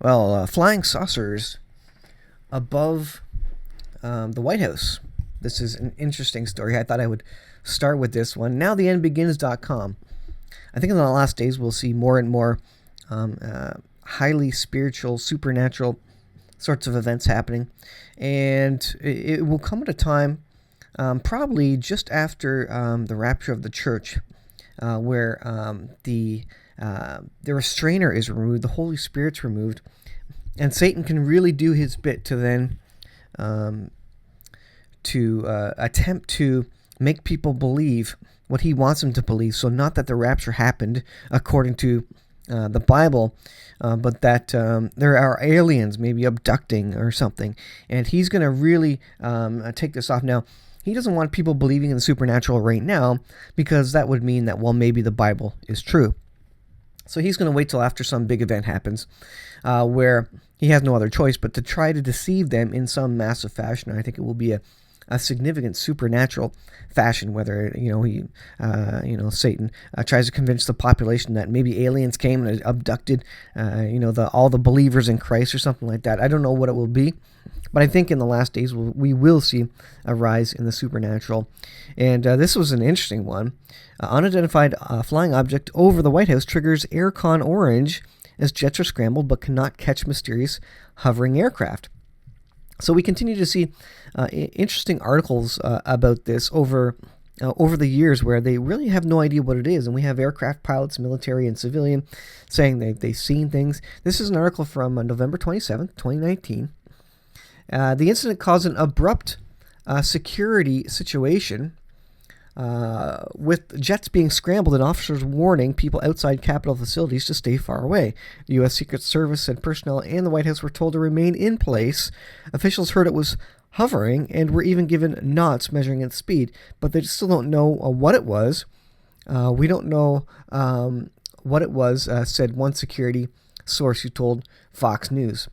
Well, flying saucers above the White House. This is an interesting story. I thought I would start with this one. NowTheEndBegins.com. I think in the last days we'll see more and more highly spiritual, supernatural sorts of events happening. And it will come at a time probably just after the rapture of the church, where the restrainer is removed, the Holy Spirit's removed, and Satan can really do his bit to then attempt to make people believe what he wants them to believe. So not that the rapture happened according to the Bible, but that there are aliens maybe abducting or something. And he's going to really take this off. Now, he doesn't want people believing in the supernatural right now, because that would mean that, well, maybe the Bible is true. So he's going to wait till after some big event happens, where he has no other choice but to try to deceive them in some massive fashion. And I think it will be a significant supernatural fashion, whether Satan tries to convince the population that maybe aliens came and abducted all the believers in Christ or something like that. I don't know what it will be, but I think in the last days we will see a rise in the supernatural. And this was an interesting one. Unidentified flying object over the White House triggers aircon orange as jets are scrambled but cannot catch mysterious hovering aircraft. So we continue to see interesting articles about this over the years, where they really have no idea what it is. And we have aircraft pilots, military and civilian, saying they've seen things. This is an article from November 27th, 2019. The incident caused an abrupt security situation, with jets being scrambled and officers warning people outside Capitol facilities to stay far away. The U.S. Secret Service and personnel and the White House were told to remain in place. Officials heard it was hovering and were even given knots measuring its speed, but they still don't know what it was. We don't know what it was, said one security source who told Fox News.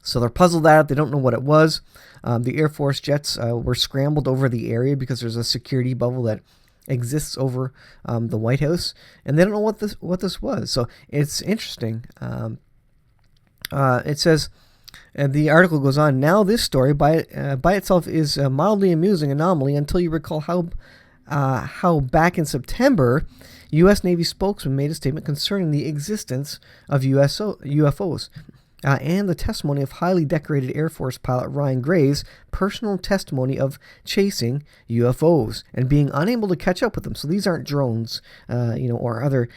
So they're puzzled out. They don't know what it was. The Air Force jets were scrambled over the area because there's a security bubble that exists over the White House, and they don't know what this was. So it's interesting. It says, and the article goes on. Now this story by itself is a mildly amusing anomaly until you recall how back in September, U.S. Navy spokesman made a statement concerning the existence of UFOs. And the testimony of highly decorated Air Force pilot Ryan Gray's personal testimony of chasing UFOs and being unable to catch up with them. So these aren't drones, or other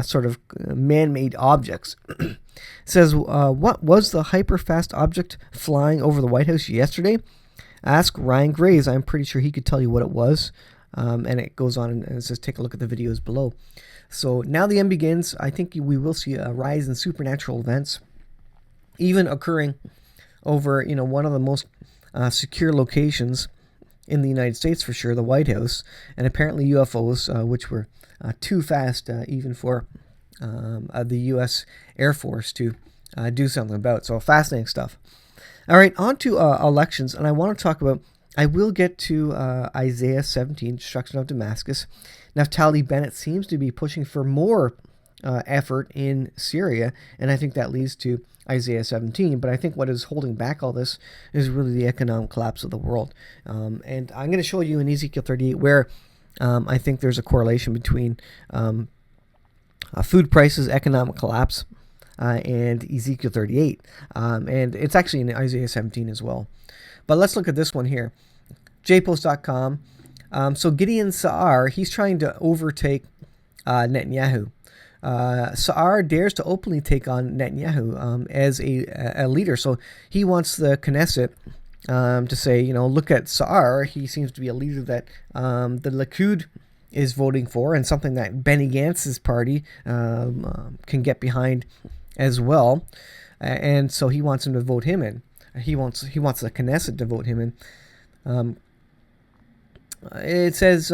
sort of man-made objects. It says, what was the hyper-fast object flying over the White House yesterday? Ask Ryan Grays. I'm pretty sure he could tell you what it was. And it goes on and it says, take a look at the videos below. So now the end begins. I think we will see a rise in supernatural events, even occurring over, one of the most secure locations in the United States for sure, the White House, and apparently UFOs, which were too fast even for the U.S. Air Force to do something about. So fascinating stuff. All right, on to elections, and I want to talk about, I will get to Isaiah 17, destruction of Damascus. Naftali Bennett seems to be pushing for more effort in Syria, and I think that leads to Isaiah 17, but I think what is holding back all this is really the economic collapse of the world. And I'm going to show you in Ezekiel 38 where I think there's a correlation between food prices, economic collapse, and Ezekiel 38. And it's actually in Isaiah 17 as well. But let's look at this one here. jpost.com. So Gideon Sa'ar, he's trying to overtake Netanyahu. Sa'ar dares to openly take on Netanyahu as a leader. So he wants the Knesset to say, look at Sa'ar. He seems to be a leader that the Likud is voting for, and something that Benny Gantz's party can get behind as well. And so he wants him to vote him in. He wants the Knesset to vote him in. It says...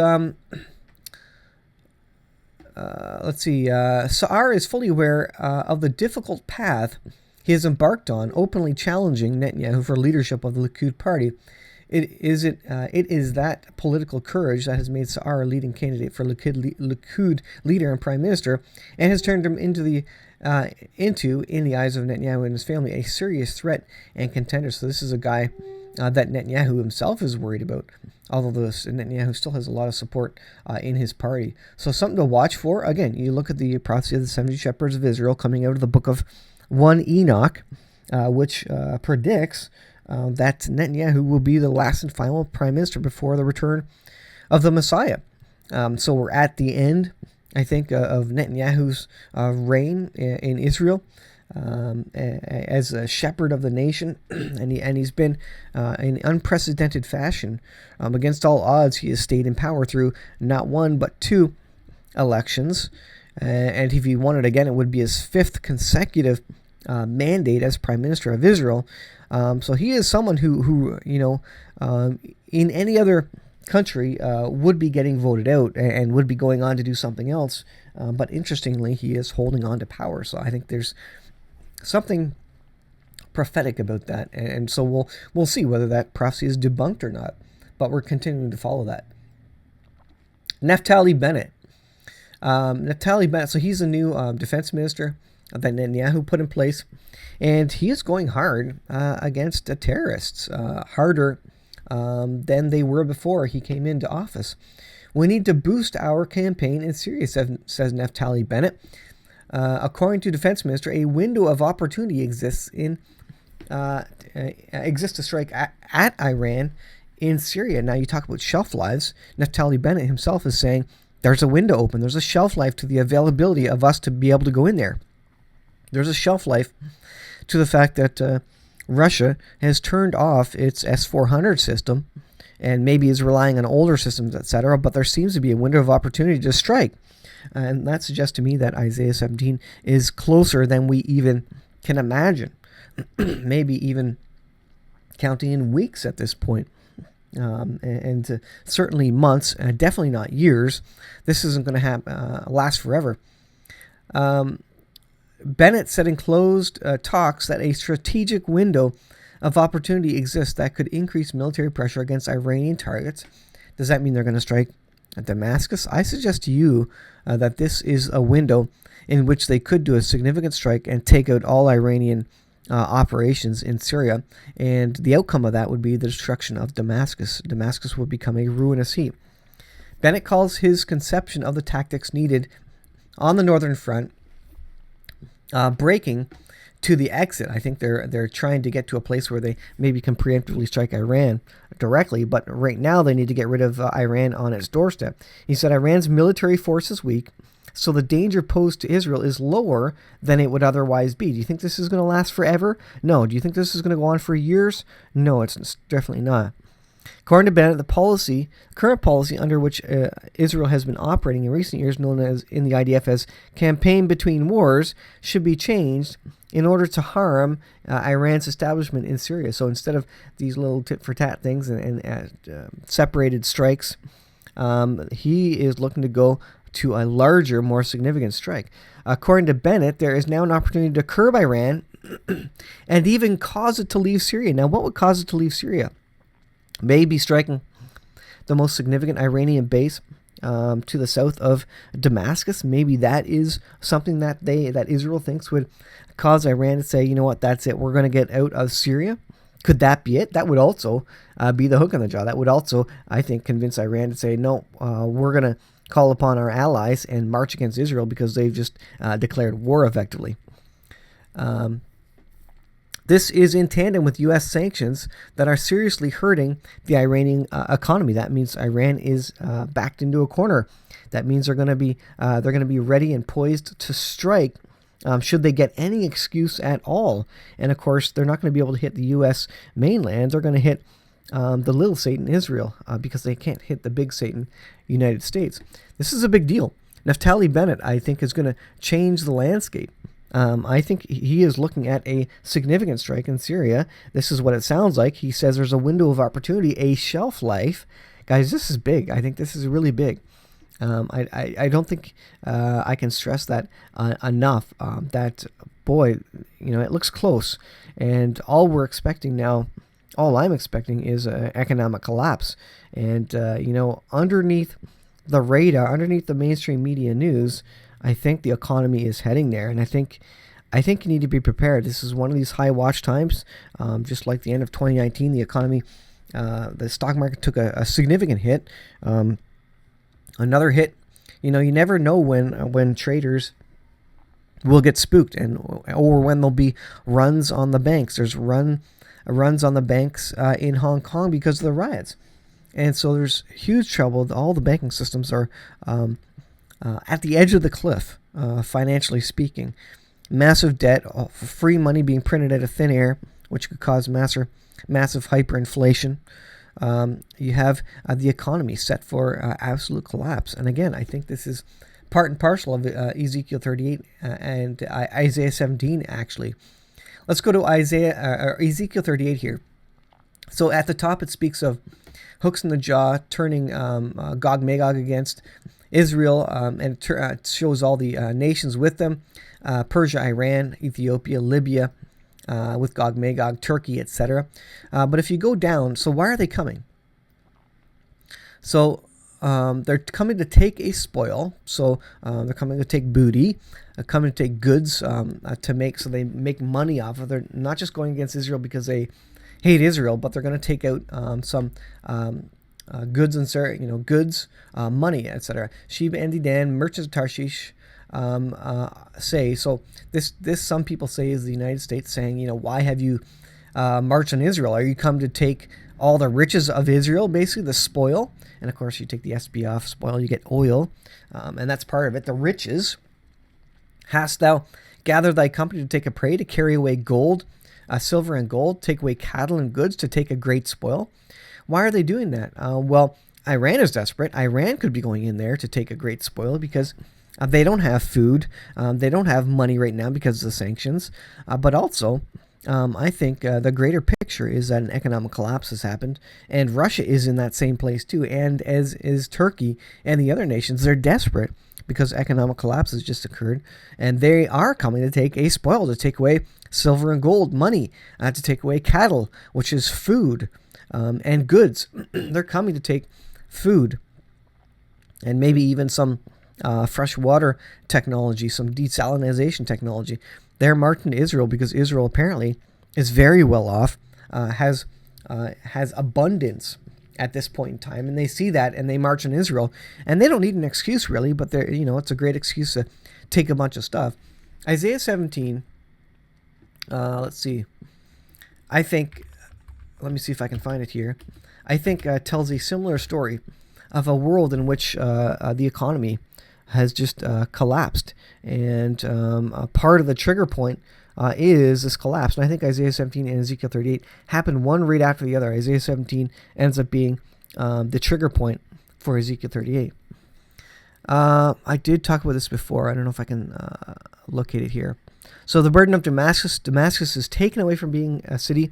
let's see. Sa'ar is fully aware of the difficult path he has embarked on, openly challenging Netanyahu for leadership of the Likud party. It is that political courage that has made Sa'ar a leading candidate for Likud leader and prime minister, and has turned him into the into, in the eyes of Netanyahu and his family, a serious threat and contender. So this is a guy that Netanyahu himself is worried about, although Netanyahu still has a lot of support in his party. So something to watch for. Again, you look at the prophecy of the 70 shepherds of Israel coming out of the book of 1 Enoch, which predicts that Netanyahu will be the last and final prime minister before the return of the Messiah. So we're at the end, I think, of Netanyahu's reign in Israel as a shepherd of the nation, and he's been in unprecedented fashion. Against all odds, he has stayed in power through not one but two elections, and if he won it again, it would be his fifth consecutive mandate as prime minister of Israel. So he is someone who in any other country would be getting voted out and would be going on to do something else. But interestingly, he is holding on to power. So I think there's something prophetic about that. And so we'll see whether that prophecy is debunked or not. But we're continuing to follow that. Naftali Bennett. So he's a new defense minister that Netanyahu put in place. And he is going hard against terrorists, harder than they were before he came into office. We need to boost our campaign in Syria, says Naftali Bennett. According to Defense Minister, a window of opportunity exists to strike at Iran in Syria. Now you talk about shelf lives. Naftali Bennett himself is saying there's a window open. There's a shelf life to the availability of us to be able to go in there. There's a shelf life to the fact that Russia has turned off its S-400 system and maybe is relying on older systems, etc., but there seems to be a window of opportunity to strike. And that suggests to me that Isaiah 17 is closer than we even can imagine, maybe even counting in weeks at this point, and certainly months, definitely not years. This isn't going to last forever. Bennett said in closed talks that a strategic window of opportunity exists that could increase military pressure against Iranian targets. Does that mean they're going to strike at Damascus? I suggest to you that this is a window in which they could do a significant strike and take out all Iranian operations in Syria, and the outcome of that would be the destruction of Damascus. Damascus would become a ruinous heap. Bennett calls his conception of the tactics needed on the northern front breaking to the exit. I think they're trying to get to a place where they maybe can preemptively strike Iran directly, but right now they need to get rid of Iran on its doorstep. He said Iran's military force is weak, so the danger posed to Israel is lower than it would otherwise be. Do you think this is going to last forever? No. Do you think this is going to go on for years? No, it's definitely not. According to Bennett, the current policy under which Israel has been operating in recent years, known as in the IDF as campaign between wars, should be changed in order to harm Iran's establishment in Syria. So instead of these little tit-for-tat things and separated strikes, he is looking to go to a larger, more significant strike. According to Bennett, there is now an opportunity to curb Iran and even cause it to leave Syria. Now, what would cause it to leave Syria? Maybe striking the most significant Iranian base to the south of Damascus. Maybe that is something that Israel thinks would cause Iran to say, you know what, that's it. We're going to get out of Syria. Could that be it? That would also be the hook on the jaw. That would also, I think, convince Iran to say, no, we're going to call upon our allies and march against Israel because they've just declared war effectively. This is in tandem with U.S. sanctions that are seriously hurting the Iranian economy. That means Iran is backed into a corner. That means they're going to be ready and poised to strike should they get any excuse at all. And of course, they're not going to be able to hit the U.S. mainland. They're going to hit the little Satan, Israel, because they can't hit the big Satan, United States. This is a big deal. Naftali Bennett, I think, is going to change the landscape. I think he is looking at a significant strike in Syria. This is what it sounds like. He says there's a window of opportunity, a shelf life. Guys, this is big. I think this is really big. I don't think I can stress that enough. That, boy, it looks close. And all we're expecting now, all I'm expecting is an economic collapse. And, underneath the radar, underneath the mainstream media news, I think the economy is heading there, and I think you need to be prepared. This is one of these high watch times, just like the end of 2019. The economy, the stock market took a significant hit. Another hit. You never know when traders will get spooked, or when there'll be runs on the banks. There's runs on the banks in Hong Kong because of the riots, and so there's huge trouble. All the banking systems are at the edge of the cliff, financially speaking. Massive debt, free money being printed out of thin air, which could cause massive hyperinflation. You have the economy set for absolute collapse. And again, I think this is part and parcel of Ezekiel 38 and Isaiah 17, actually. Let's go to Ezekiel 38 here. So at the top, it speaks of hooks in the jaw, turning Gog Magog against Israel, and it shows all the nations with them. Persia, Iran, Ethiopia, Libya, with Gog Magog, Turkey, etc. But if you go down, so why are they coming? So they're coming to take a spoil. So they're coming to take booty, coming to take goods so they make money off of. They're not just going against Israel because they hate Israel, but they're going to take out some goods and goods, money, etc. Sheba and Dedan, merchants of Tarshish, say. So this some people say is the United States saying, why have you marched on Israel? Are you come to take all the riches of Israel, basically the spoil? And of course, you take the SBF spoil, you get oil, and that's part of it. The riches. Hast thou gathered thy company to take a prey, to carry away gold, silver and gold, take away cattle and goods, to take a great spoil? Why are they doing that? Well, Iran is desperate. Iran could be going in there to take a great spoil because they don't have food. They don't have money right now because of the sanctions. But also, I think the greater picture is that an economic collapse has happened, and Russia is in that same place too, and as is Turkey and the other nations. They're desperate because economic collapse has just occurred, and they are coming to take a spoil, to take away silver and gold, money, to take away cattle, which is food, and goods. They're coming to take food, and maybe even some fresh water technology, some desalination technology. They're marching to Israel because Israel apparently is very well off, has abundance at this point in time, and they see that and they march on Israel, and they don't need an excuse really, but they're it's a great excuse to take a bunch of stuff. Isaiah 17. Let's see. I think. Let me see if I can find it here. I think tells a similar story of a world in which the economy has just collapsed, and part of the trigger point is this collapse. And I think Isaiah 17 and Ezekiel 38 happen one right after the other. Isaiah 17 ends up being the trigger point for Ezekiel 38. I did talk about this before. I don't know if I can locate it here. So the burden of Damascus. Damascus is taken away from being a city.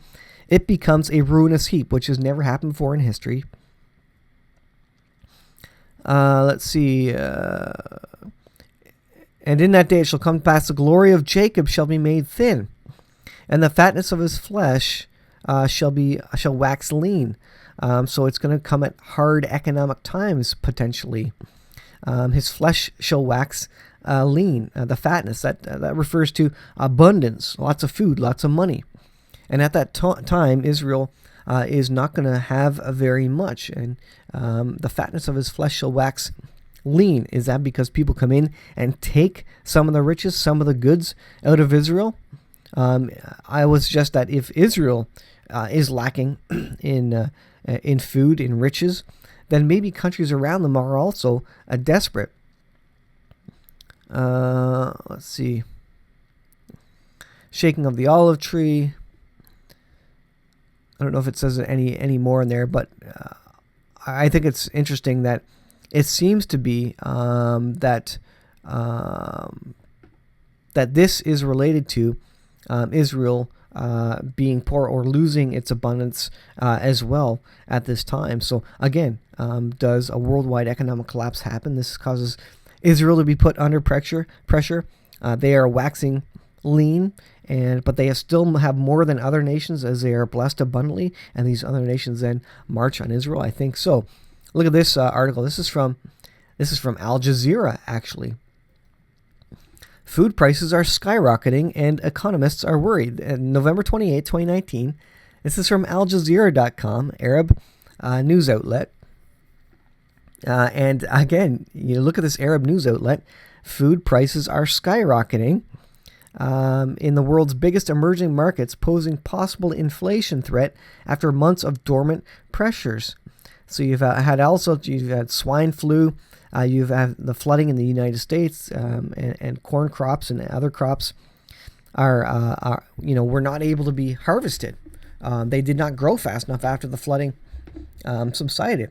It becomes a ruinous heap, which has never happened before in history. Let's see. And in that day it shall come to pass, the glory of Jacob shall be made thin, and the fatness of his flesh shall wax lean. So it's going to come at hard economic times, potentially. His flesh shall wax lean. The fatness, that refers to abundance, lots of food, lots of money. And at that time, Israel is not going to have very much. And the fatness of his flesh shall wax lean. Is that because people come in and take some of the riches, some of the goods out of Israel? I would suggest that if Israel is lacking in food, in riches, then maybe countries around them are also desperate. Let's see. Shaking of the olive tree. I don't know if it says any more in there, but I think it's interesting that it seems to be that this is related to Israel being poor or losing its abundance as well at this time. So again, does a worldwide economic collapse happen? This causes Israel to be put under pressure. They are waxing lean, but they still have more than other nations as they are blessed abundantly, and these other nations then march on Israel. I think so. Look at this article. This is from Al Jazeera, actually. food prices are skyrocketing and economists are worried. November 28, 2019. This is from Al Jazeera.com, Arab news outlet. And again, you look at this Arab news outlet. Food prices are skyrocketing in the world's biggest emerging markets, posing possible inflation threat after months of dormant pressures. So you've had swine flu, you've had the flooding in the United States, and corn crops and other crops were not able to be harvested. They did not grow fast enough after the flooding subsided.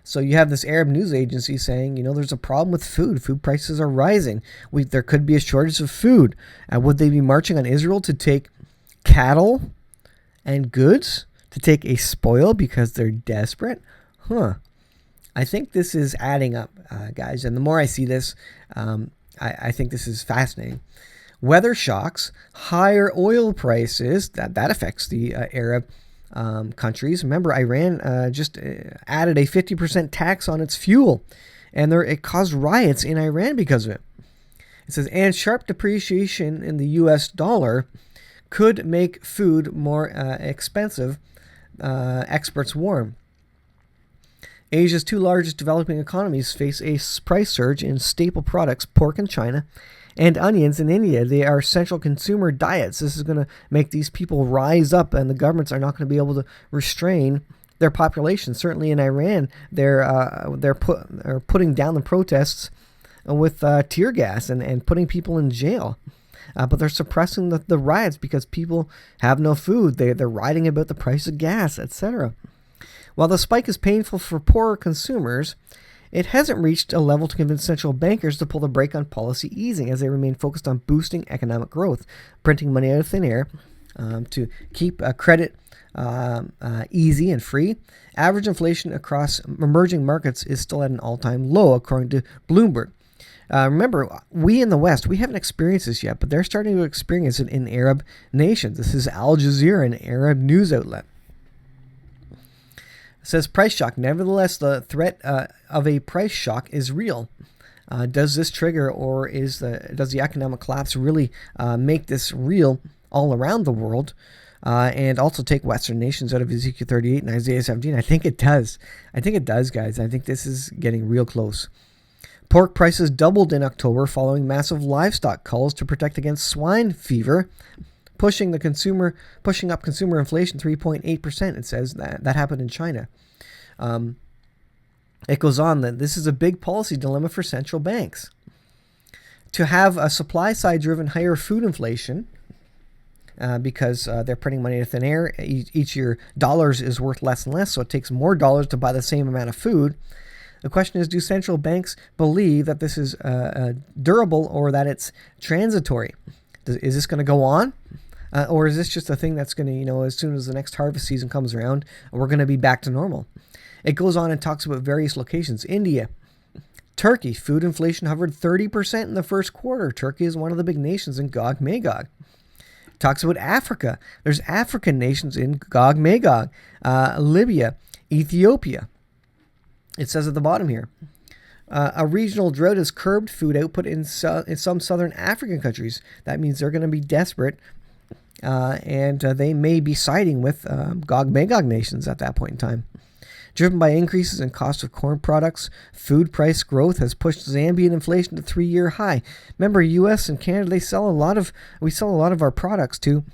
So you have this Arab news agency saying, there's a problem with food. Food prices are rising. There could be a shortage of food. Would they be marching on Israel to take cattle and goods, to take a spoil because they're desperate? I think this is adding up, guys. And the more I see this, I think this is fascinating. Weather shocks, higher oil prices, that affects the Arab countries. Remember, Iran just added a 50% tax on its fuel, and it caused riots in Iran because of it. It says, and sharp depreciation in the U.S. dollar could make food more expensive, experts warn. Asia's two largest developing economies face a price surge in staple products, pork in China and onions in India. They are central consumer diets. This is going to make these people rise up, and the governments are not going to be able to restrain their population. Certainly in Iran, they're putting down the protests with tear gas and putting people in jail. But they're suppressing the riots because people have no food. They're writing about the price of gas, etc. While the spike is painful for poorer consumers, it hasn't reached a level to convince central bankers to pull the brake on policy easing, as they remain focused on boosting economic growth, printing money out of thin air to keep credit easy and free. Average inflation across emerging markets is still at an all-time low, according to Bloomberg. Remember, we in the West, we haven't experienced this yet, but they're starting to experience it in Arab nations. This is Al Jazeera, an Arab news outlet. It says price shock. Nevertheless, the threat of a price shock is real. Does this trigger, or does the economic collapse really make this real all around the world, and also take Western nations out of Ezekiel 38 and Isaiah 17? I think it does. I think it does, guys. I think this is getting real close. Pork prices doubled in October following massive livestock culls to protect against swine fever, pushing up consumer inflation 3.8%. It says that happened in China. It goes on that this is a big policy dilemma for central banks. To have a supply side driven higher food inflation, because they're printing money out of thin air, each year dollars is worth less and less, so it takes more dollars to buy the same amount of food. The question is, do central banks believe that this is durable, or that it's transitory? Is this going to go on? Or is this just a thing that's going to, as soon as the next harvest season comes around, we're going to be back to normal? It goes on and talks about various locations. India, Turkey, food inflation hovered 30% in the first quarter. Turkey is one of the big nations in Gog Magog. It talks about Africa. There's African nations in Gog Magog. Libya, Ethiopia. It says at the bottom here, a regional drought has curbed food output in some southern African countries. That means they're going to be desperate, and they may be siding with Gog Magog nations at that point in time. Driven by increases in cost of corn products, food price growth has pushed Zambian inflation to 3-year high. Remember, U.S. and Canada, we sell a lot of our products to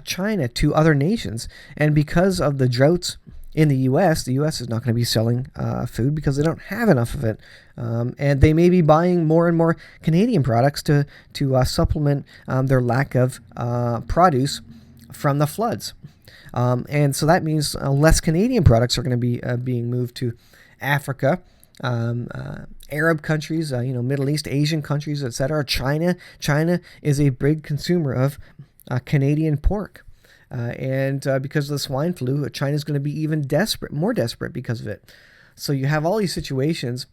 China, to other nations, and because of the droughts in the U.S. is not going to be selling food because they don't have enough of it. And they may be buying more and more Canadian products to supplement their lack of produce from the floods. And so that means less Canadian products are going to be being moved to Africa, Arab countries, Middle East, Asian countries, etc. China is a big consumer of Canadian pork. And because of the swine flu, China's going to be even more desperate because of it. So you have all these situations,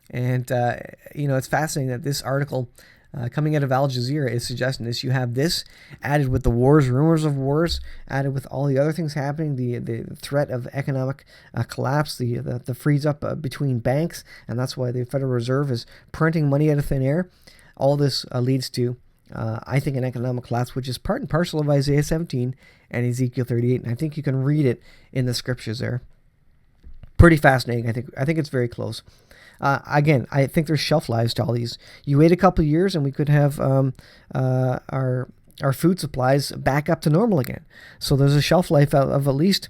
and it's fascinating that this article coming out of Al Jazeera is suggesting this. You have this added with the wars, rumors of wars, added with all the other things happening, the threat of economic collapse, the freeze up between banks, and that's why the Federal Reserve is printing money out of thin air. All this leads to I think, an economic collapse, which is part and parcel of Isaiah 17 and Ezekiel 38. And I think you can read it in the scriptures there. Pretty fascinating. I think it's very close. Again, I think there's shelf lives to all these. You wait a couple of years, and we could have our food supplies back up to normal again. So there's a shelf life of at least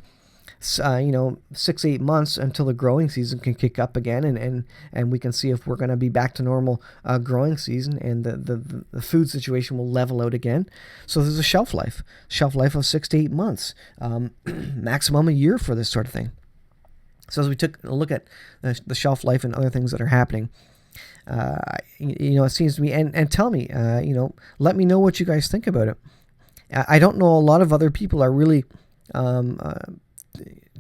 6-8 months until the growing season can kick up again, and we can see if we're going to be back to normal growing season, and the food situation will level out again. So there's a shelf life of 6 to 8 months, maximum a year for this sort of thing. So as we took a look at the shelf life and other things that are happening, it seems to me, and tell me, let me know what you guys think about it. I don't know, a lot of other people are really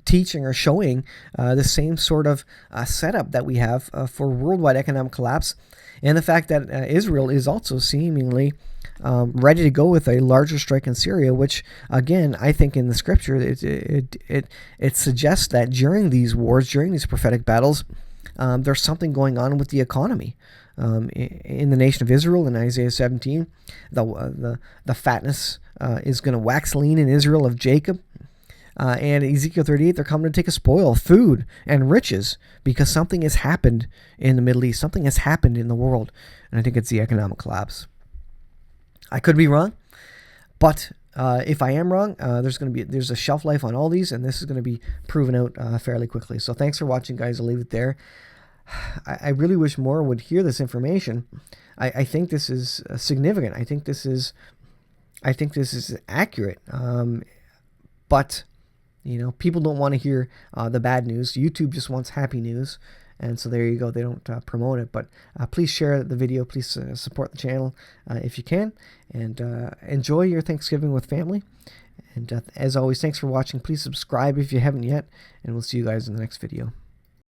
teaching or showing the same sort of setup that we have for worldwide economic collapse, and the fact that Israel is also seemingly ready to go with a larger strike in Syria, which, again, I think in the scripture it suggests that during these wars, during these prophetic battles, there's something going on with the economy. In the nation of Israel, in Isaiah 17, the fatness is going to wax lean in Israel of Jacob. And Ezekiel 38, they're coming to take a spoil, food and riches, because something has happened in the Middle East. Something has happened in the world. And I think it's the economic collapse. I could be wrong, but if I am wrong, there's a shelf life on all these, and this is going to be proven out fairly quickly. So thanks for watching, guys. I'll leave it there. I really wish more would hear this information. I think this is significant. I think this is accurate. But people don't want to hear the bad news. YouTube just wants happy news. And so there you go. They don't promote it. But please share the video. Please support the channel if you can. And enjoy your Thanksgiving with family. And as always, thanks for watching. Please subscribe if you haven't yet. And we'll see you guys in the next video.